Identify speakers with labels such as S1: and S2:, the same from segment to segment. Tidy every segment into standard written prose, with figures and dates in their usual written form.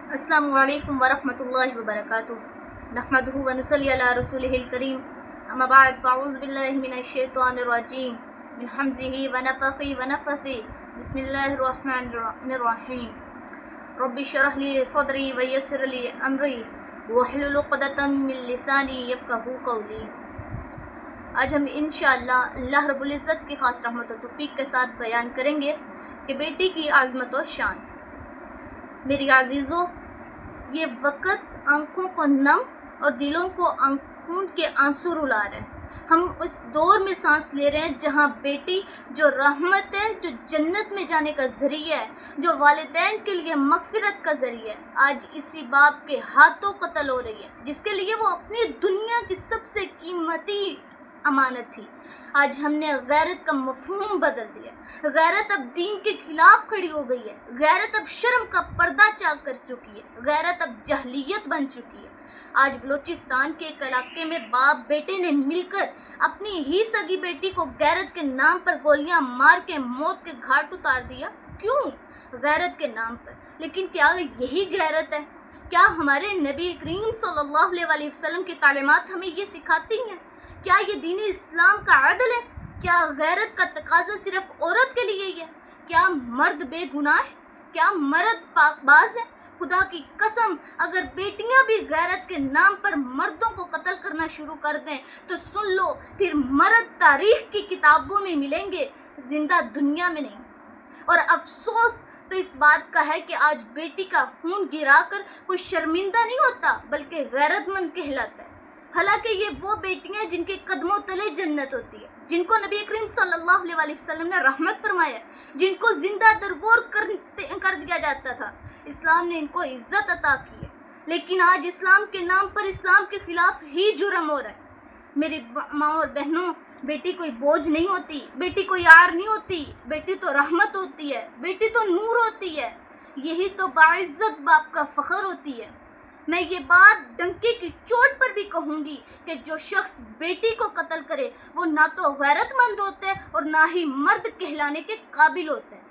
S1: السلام علیکم ورحمۃ اللہ وبرکاتہ نحمدہ ونصلی علی رسولہ الکریم اما بعد فاعوذ باللہ من الشیطان الرجیم من حمزہ ونفخہ ونفثہ بسم اللہ الرحمن الرحیم رب اشرح لی صدری ویسر لی امری واحلل عقدۃ من لسانی یفقہوا قولی۔ آج ہم انشاءاللہ اللہ رب العزت کی خاص رحمت و توفیق کے ساتھ بیان کریں گے کہ بیٹی کی عظمت و شان۔ میری عزیزوں، یہ وقت آنکھوں کو نم اور دلوں کو خون کے آنسو رلا رہے ہیں۔ ہم اس دور میں سانس لے رہے ہیں جہاں بیٹی جو رحمت ہے، جو جنت میں جانے کا ذریعہ ہے، جو والدین کے لیے مغفرت کا ذریعہ ہے، آج اسی باپ کے ہاتھوں قتل ہو رہی ہے جس کے لیے وہ اپنی دنیا کی سب سے قیمتی امانت تھی۔ آج ہم نے غیرت کا مفہوم بدل دیا۔ غیرت اب دین کے خلاف کھڑی ہو گئی ہے۔ غیرت اب شرم کا پردہ چاک کر چکی ہے۔ غیرت اب جہلیت بن چکی ہے۔ آج بلوچستان کے ایک علاقے میں باپ بیٹے نے مل کر اپنی ہی سگی بیٹی کو غیرت کے نام پر گولیاں مار کے موت کے گھاٹ اتار دیا۔ کیوں؟ غیرت کے نام پر۔ لیکن کیا یہی غیرت ہے؟ کیا ہمارے نبی کریم صلی اللہ علیہ وسلم کی تعلیمات ہمیں یہ سکھاتی ہیں؟ کیا یہ دین اسلام کا عدل ہے؟ کیا غیرت کا تقاضا صرف عورت کے لیے ہی ہے؟ کیا مرد بے گناہ ہے؟ کیا مرد پاک باز ہے؟ خدا کی قسم، اگر بیٹیاں بھی غیرت کے نام پر مردوں کو قتل کرنا شروع کر دیں تو سن لو، پھر مرد تاریخ کی کتابوں میں ملیں گے، زندہ دنیا میں نہیں۔ اور افسوس تو اس بات کا ہے کہ آج بیٹی کا خون گرا کر کوئی شرمندہ نہیں ہوتا بلکہ غیرت مند کہلاتا ہے۔ حالانکہ یہ وہ بیٹیاں جن کے قدموں تلے جنت ہوتی ہے، جن کو نبی کریم صلی اللہ علیہ وسلم نے رحمت فرمایا، جن کو زندہ درگور کر دیا جاتا تھا، اسلام نے ان کو عزت عطا کی ہے۔ لیکن آج اسلام کے نام پر اسلام کے خلاف ہی جرم ہو رہا ہے۔ میری ماں اور بہنوں، بیٹی کوئی بوجھ نہیں ہوتی، بیٹی کوئی عار نہیں ہوتی، بیٹی تو رحمت ہوتی ہے، بیٹی تو نور ہوتی ہے، یہی تو باعزت باپ کا فخر ہوتی ہے۔ میں یہ بات ڈنکے کی چوٹ پر بھی کہوں گی کہ جو شخص بیٹی کو قتل کرے وہ نہ تو غیرت مند ہوتا ہے اور نہ ہی مرد کہلانے کے قابل ہوتا ہے،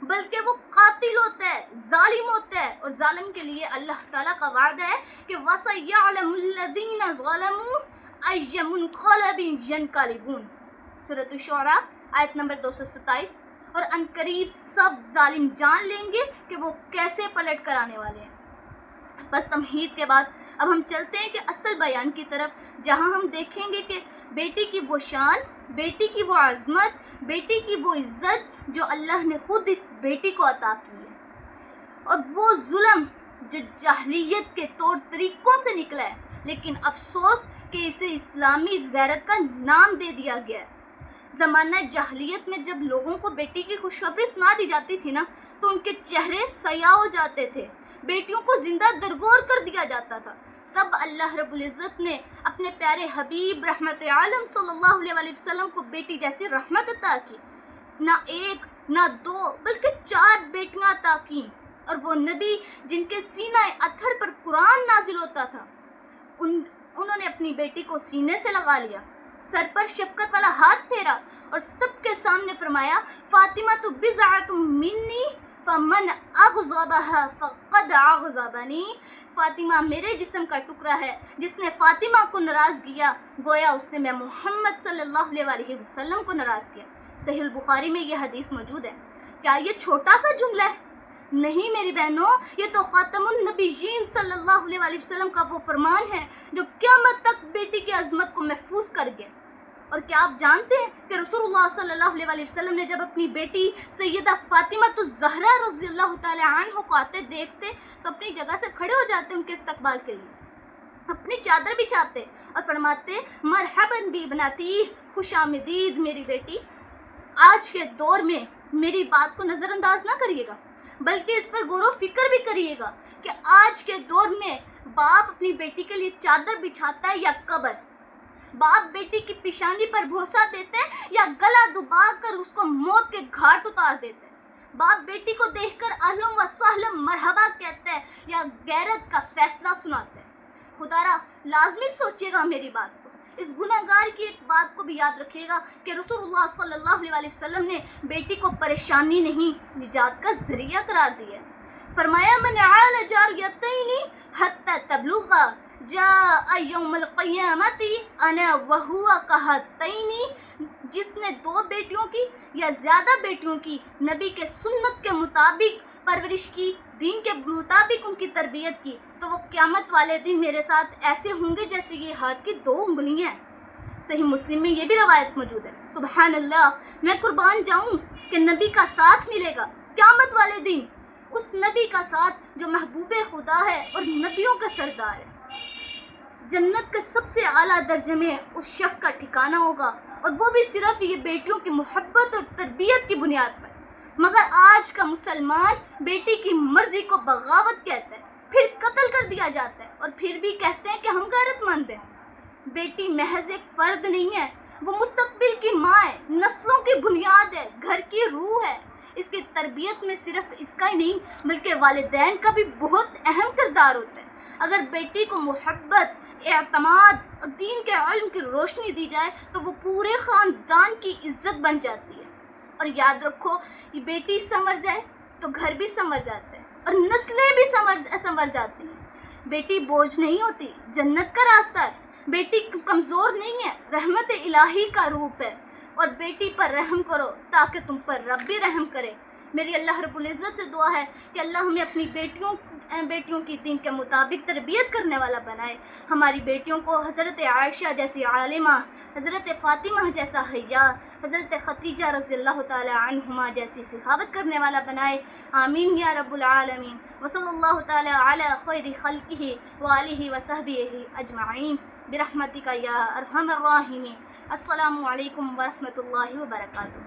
S1: بلکہ وہ قاتل ہوتا ہے، ظالم ہوتا ہے۔ اور ظالم کے لیے اللہ تعالیٰ کا وعدہ ہے کہ وَسَيَعْلَمُ الَّذِينَ ظَلَمُوا أَيَّ مُنقَلَبٍ يَنقَلِبُونَ، سورۃ الشعراء آیت نمبر 227۔ اور عنقریب سب ظالم جان لیں گے کہ وہ کیسے پلٹ کر آنے والے ہیں۔ بس تمہید کے بعد اب ہم چلتے ہیں کہ اصل بیان کی طرف، جہاں ہم دیکھیں گے کہ بیٹی کی وہ شان، بیٹی کی وہ عظمت، بیٹی کی وہ عزت جو اللہ نے خود اس بیٹی کو عطا کی ہے، اور وہ ظلم جو جاہلیت کے طور طریقوں سے نکلا ہے لیکن افسوس کہ اسے اسلامی غیرت کا نام دے دیا گیا ہے۔ زمانہ جاہلیت میں جب لوگوں کو بیٹی کی خوشخبری سنا دی جاتی تھی نا تو ان کے چہرے سیاہ ہو جاتے تھے، بیٹیوں کو زندہ درگور کر دیا جاتا تھا۔ تب اللہ رب العزت نے اپنے پیارے حبیب رحمت عالم صلی اللہ علیہ وسلم کو بیٹی جیسی رحمت عطا کی، نہ ایک نہ دو بلکہ 4 بیٹیاں عطا کی۔ اور وہ نبی جن کے سینہ اطہر پر قرآن نازل ہوتا تھا، انہوں نے اپنی بیٹی کو سینے سے لگا لیا، سر پر شفقت والا ہاتھ پھیرا اور سب کے سامنے فرمایا، فاطمہ بضعۃ منی فمن اغضبها فقد اغضبنی، فاطمہ میرے جسم کا ٹکڑا ہے، جس نے فاطمہ کو ناراض کیا گویا اس نے میں محمد صلی اللہ علیہ وسلم کو ناراض کیا۔ صحیح البخاری میں یہ حدیث موجود ہے۔ کیا یہ چھوٹا سا جملہ ہے؟ نہیں میری بہنوں، یہ تو خاتم النبیین صلی اللہ علیہ وسلم کا وہ فرمان ہے جو قیامت تک بیٹی کی عظمت کو محفوظ کر گیا۔ اور کیا آپ جانتے ہیں کہ رسول اللہ صلی اللہ علیہ وسلم نے جب اپنی بیٹی سیدہ فاطمہ الزہرا رضی اللہ تعالی عنہ کو آتے دیکھتے تو اپنی جگہ سے کھڑے ہو جاتے ان کے استقبال کے لیے، اپنی چادر بچھاتے اور فرماتے، مرحباً بابنتی، خوش آمدید میری بیٹی۔ آج کے دور میں میری بات کو نظر انداز نہ کریے گا بلکہ اس پر غور و فکر بھی کریے گا کہ آج کے دور میں باپ اپنی بیٹی کے لیے چادر بچھاتا ہے یا قبر؟ باپ بیٹی کی پیشانی پر بوسہ دیتے ہیں یا گلا دبا کر اس کو موت کے گھاٹ اتار دیتے ہیں؟ باپ بیٹی کو دیکھ کر اہلا و سہلا مرحبا کہتے ہیں یا غیرت کا فیصلہ سناتے ہیں؟ خدا را لازمی سوچیے گا میری بات کو۔ اس گناہگار کی ایک بات کو بھی یاد رکھیے گا کہ رسول اللہ صلی اللہ علیہ وسلم نے بیٹی کو پریشانی نہیں، نجات کا ذریعہ قرار دیا ہے۔ فرمایا من عال جاریتین حتی تبلغا جاء یوم القیامت انا وہو کہاتین، جس نے 2 بیٹیوں کی یا زیادہ بیٹیوں کی نبی کے سنت کے مطابق پرورش کی، دین کے مطابق ان کی تربیت کی، تو وہ قیامت والے دن میرے ساتھ ایسے ہوں گے جیسے یہ ہاتھ کی 2 انگلیاں ہیں۔ صحیح مسلم میں یہ بھی روایت موجود ہے۔ سبحان اللہ، میں قربان جاؤں کہ نبی کا ساتھ ملے گا قیامت والے دن، اس نبی کا ساتھ جو محبوب خدا ہے اور نبیوں کا سردار ہے۔ جنت کے سب سے اعلیٰ درجے میں اس شخص کا ٹھکانہ ہوگا، اور وہ بھی صرف یہ بیٹیوں کی محبت اور تربیت کی بنیاد پر۔ مگر آج کا مسلمان بیٹی کی مرضی کو بغاوت کہتا ہے، پھر قتل کر دیا جاتا ہے، اور پھر بھی کہتے ہیں کہ ہم غیرت مند ہیں۔ بیٹی محض ایک فرد نہیں ہے، وہ مستقبل کی ماں ہے، نسلوں کی بنیاد ہے، گھر کی روح ہے۔ اس کی تربیت میں صرف اس کا ہی نہیں بلکہ والدین کا بھی بہت اہم کردار ہوتا ہے۔ اگر بیٹی کو محبت، اعتماد اور دین کے علم کی روشنی دی جائے تو وہ پورے خاندان کی عزت بن جاتی ہے۔ اور یاد رکھو، یہ بیٹی سنور جائے تو گھر بھی سنور جاتا ہے اور نسلیں بھی سنور جاتی ہیں۔ بیٹی بوجھ نہیں ہوتی، جنت کا راستہ ہے۔ بیٹی کمزور نہیں ہے، رحمت الہی کا روپ ہے۔ اور بیٹی پر رحم کرو تاکہ تم پر رب بھی رحم کرے۔ میری اللہ رب العزت سے دعا ہے کہ اللہ ہمیں اپنی بیٹیوں کی دین کے مطابق تربیت کرنے والا بنائے۔ ہماری بیٹیوں کو حضرت عائشہ جیسی عالمہ، حضرت فاطمہ جیسا حیا، حضرت ختیجہ رضی اللہ تعالی عنہما جیسی سخاوت کرنے والا بنائے۔ آمین یا رب العالمین۔ وصلی اللہ تعالی علی خیر خلقہ وآلہ وصحبہ اجمعین برحمتک یا ارحم الراحمین۔ السلام علیکم ورحمۃ اللہ وبرکاتہ۔